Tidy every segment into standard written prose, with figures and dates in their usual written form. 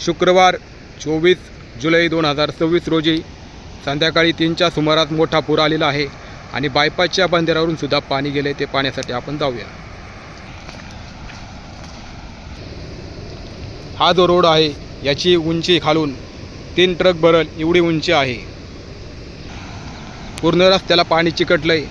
शुक्रवार 24 जुलै 2026 रोजी संध्याकाळी 3च्या सुमारास मोठा पूर आलेला आहे आणि बायपासच्या बंधाऱ्यावरून सुद्धा पाणी गेले. ते पाण्यासाठी आपण जाऊया. हा जो रोड आहे याची उंची खालून 3 ट्रक भरल एवढी उंची आहे. पूर्ण रस्त्याला पाणी चिकटलंय.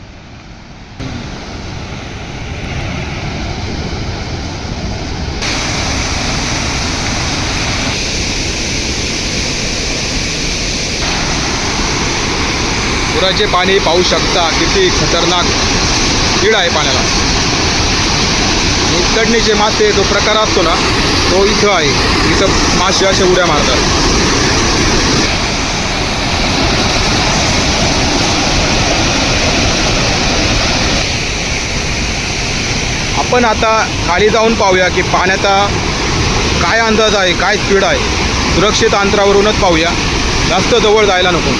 पुराचे पाणी पाहू शकता किती खतरनाक स्पीड आहे पाण्याला. उचडणीचे मासे जो प्रकार असतो ना तो इथं आहे. इथं मासे असे उड्या मारतात. आपण आता खाली जाऊन पाहूया की पाण्याचा काय अंदाज आहे, काय स्पीड आहे. सुरक्षित अंतरावरूनच पाहूया, जास्त जवळ जायला नको.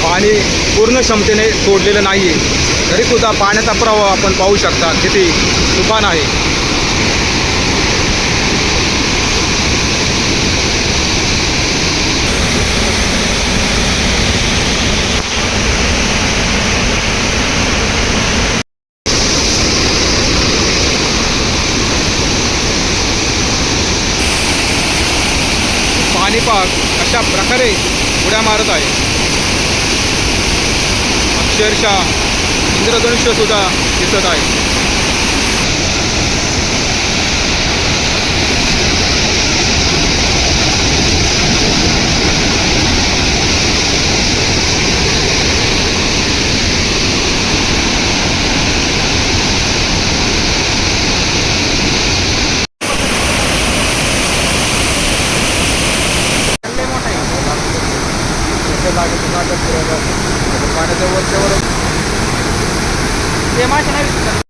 पाणी पूर्ण क्षमतेने सोडलेलं नाही आहे, तरीसुद्धा पाण्याचा प्रवाह आपण पाहू शकता किती तुफान आहे. पाणी पाक अशा प्रकारे उड्या मारत आहे. अक्षरशः इंद्रधनुष्य सुद्धा दिसत आहे. पाण्याच्या वरच्यावर ते मासे नाही.